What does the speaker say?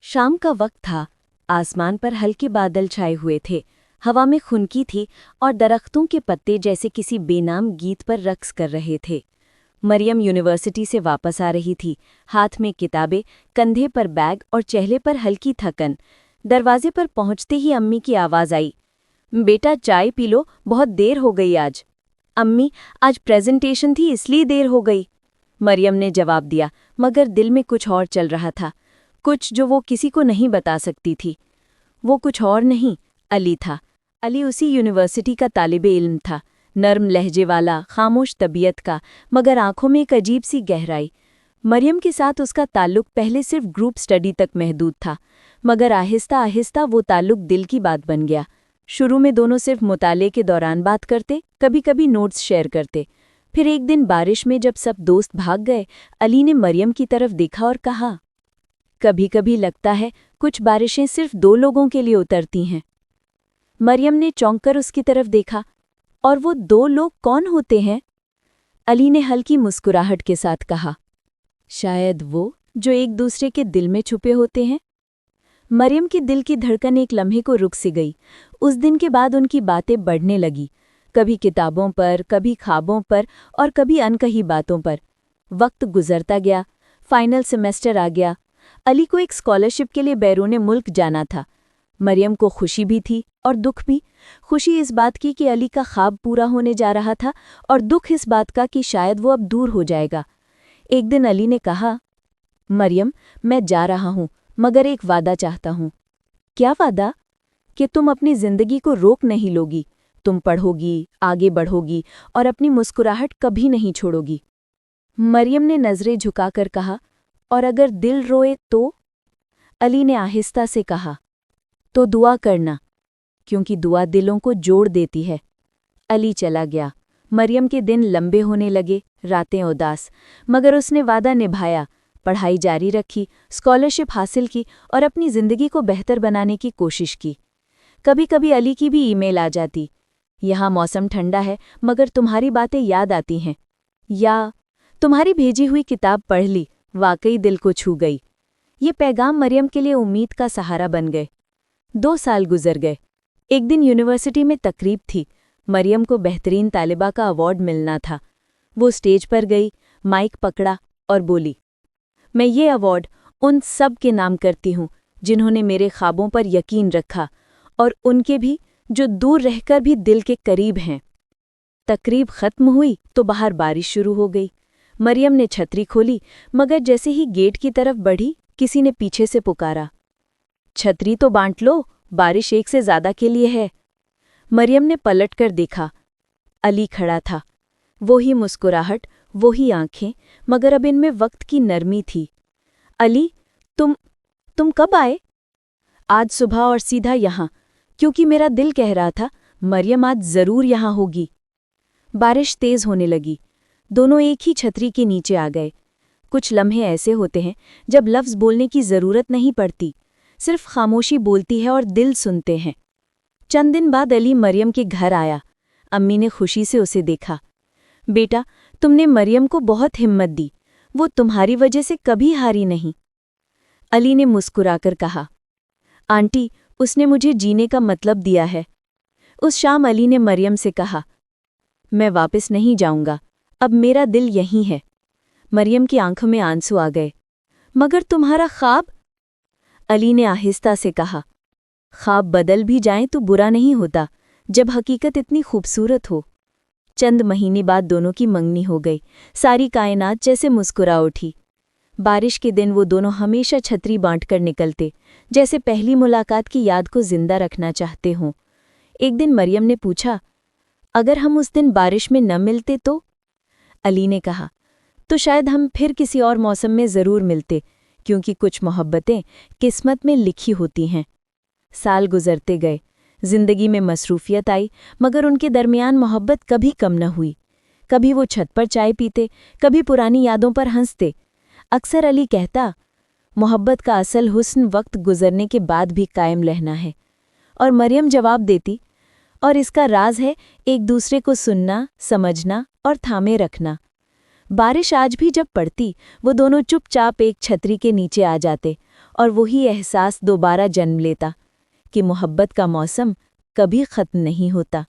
शाम का वक्त था। आसमान पर हल्के बादल छाए हुए थे, हवा में खुनकी थी और दरख्तों के पत्ते जैसे किसी बेनाम गीत पर रक्स कर रहे थे। मरियम यूनिवर्सिटी से वापस आ रही थी, हाथ में किताबें, कंधे पर बैग और चेहरे पर हल्की थकन। दरवाजे पर पहुंचते ही अम्मी की आवाज़ आई, बेटा चाय पी लो, बहुत देर हो गई आज। अम्मी, आज प्रेजेंटेशन थी इसलिए देर हो गई, मरियम ने जवाब दिया, मगर दिल में कुछ और चल रहा था, कुछ जो वो किसी को नहीं बता सकती थी। वो कुछ और नहीं, अली था। अली उसी यूनिवर्सिटी का तालिबे इल्म था, नर्म लहजे वाला, खामोश तबीयत का, मगर आंखों में एक अजीब सी गहराई। मरियम के साथ उसका ताल्लुक पहले सिर्फ ग्रुप स्टडी तक महदूद था, मगर आहिस्ता आहिस्ता वो ताल्लुक दिल की बात बन गया। शुरू में दोनों सिर्फ मुताले के दौरान बात करते, कभी कभी नोट्स शेयर करते। फिर एक दिन बारिश में जब सब दोस्त भाग गए, अली ने मरियम की तरफ देखा और कहा, कभी कभी लगता है कुछ बारिशें सिर्फ दो लोगों के लिए उतरती हैं। मरियम ने चौंक कर उसकी तरफ देखा, और वो दो लोग कौन होते हैं? अली ने हल्की मुस्कुराहट के साथ कहा, शायद वो जो एक दूसरे के दिल में छुपे होते हैं। मरियम की दिल की धड़कन एक लम्हे को रुक सी गई। उस दिन के बाद उनकी बातें बढ़ने लगी, कभी किताबों पर, कभी ख्वाबों पर और कभी अनकही बातों पर। वक्त गुजरता गया, फाइनल सेमेस्टर आ गया। अली को एक स्कॉलरशिप के लिए बैरूने मुल्क जाना था। मरियम को खुशी भी थी और दुख भी। खुशी इस बात की कि अली का ख्वाब पूरा होने जा रहा था, और दुख इस बात का कि शायद वो अब दूर हो जाएगा। एक दिन अली ने कहा, मरियम, मैं जा रहा हूँ, मगर एक वादा चाहता हूँ। क्या वादा? कि तुम अपनी जिंदगी को रोक नहीं लोगी। तुम पढ़ोगी, आगे बढ़ोगी और अपनी मुस्कुराहट कभी नहीं छोड़ोगी। मरियम ने नजरें झुकाकर कहा, और अगर दिल रोए तो? अली ने आहिस्ता से कहा, तो दुआ करना, क्योंकि दुआ दिलों को जोड़ देती है। अली चला गया। मरियम के दिन लंबे होने लगे, रातें उदास, मगर उसने वादा निभाया। पढ़ाई जारी रखी, स्कॉलरशिप हासिल की और अपनी जिंदगी को बेहतर बनाने की कोशिश की। कभी कभी अली की भी ईमेल आ जाती, यहाँ मौसम ठंडा है मगर तुम्हारी बातें याद आती हैं, या तुम्हारी भेजी हुई किताब पढ़ ली, वाकई दिल को छू गई। ये पैगाम मरियम के लिए उम्मीद का सहारा बन गए। 2 साल गुजर गए। एक दिन यूनिवर्सिटी में तकरीब थी। मरियम को बेहतरीन तालिबा का अवार्ड मिलना था। वो स्टेज पर गई, माइक पकड़ा और बोली, मैं ये अवार्ड उन सब के नाम करती हूँ जिन्होंने मेरे ख्वाबों पर यकीन रखा, और उनके भी जो दूर रहकर भी दिल के करीब हैं। तकरीब खत्म हुई तो बाहर बारिश शुरू हो गई। मरियम ने छतरी खोली, मगर जैसे ही गेट की तरफ बढ़ी, किसी ने पीछे से पुकारा, छतरी तो बांट लो, बारिश एक से ज्यादा के लिए है। मरियम ने पलटकर देखा, अली खड़ा था। वही मुस्कुराहट, वही आंखें, मगर अब इनमें वक्त की नरमी थी। अली, तुम कब आए? आज सुबह, और सीधा यहाँ, क्योंकि मेरा दिल कह रहा था मरियम आज जरूर यहाँ होगी। बारिश तेज होने लगी। दोनों एक ही छतरी के नीचे आ गए। कुछ लम्हे ऐसे होते हैं जब लफ्ज़ बोलने की ज़रूरत नहीं पड़ती, सिर्फ खामोशी बोलती है और दिल सुनते हैं। चंद दिन बाद अली मरियम के घर आया। अम्मी ने खुशी से उसे देखा। बेटा, तुमने मरियम को बहुत हिम्मत दी, वो तुम्हारी वजह से कभी हारी नहीं। अली ने मुस्कुराकर कहा, आंटी, उसने मुझे जीने का मतलब दिया है। उस शाम अली ने मरियम से कहा, मैं वापस नहीं जाऊंगा, अब मेरा दिल यहीं है। मरियम की आंखों में आंसू आ गए। मगर तुम्हारा ख्वाब? अली ने आहिस्ता से कहा, ख्वाब बदल भी जाएं तो बुरा नहीं होता, जब हकीकत इतनी खूबसूरत हो। चंद महीने बाद दोनों की मंगनी हो गई। सारी कायनात जैसे मुस्कुरा उठी। बारिश के दिन वो दोनों हमेशा छतरी बांटकर निकलते, जैसे पहली मुलाकात की याद को जिंदा रखना चाहते हों। एक दिन मरियम ने पूछा, अगर हम उस दिन बारिश में न मिलते तो? अली ने कहा, तो शायद हम फिर किसी और मौसम में ज़रूर मिलते, क्योंकि कुछ मोहब्बतें किस्मत में लिखी होती हैं। साल गुजरते गए, जिंदगी में मसरूफियत आई, मगर उनके दरमियान मोहब्बत कभी कम न हुई। कभी वो छत पर चाय पीते, कभी पुरानी यादों पर हंसते। अक्सर अली कहता, मोहब्बत का असल हुस्न वक्त गुजरने के बाद भी कायम रहना है। और मरियम जवाब देती, और इसका राज है एक दूसरे को सुनना, समझना और थामे रखना। बारिश आज भी जब पड़ती, वो दोनों चुपचाप एक छतरी के नीचे आ जाते اور وہی احساس دوبارہ جنم لیتا کہ محبت کا موسم کبھی ختم نہیں ہوتا۔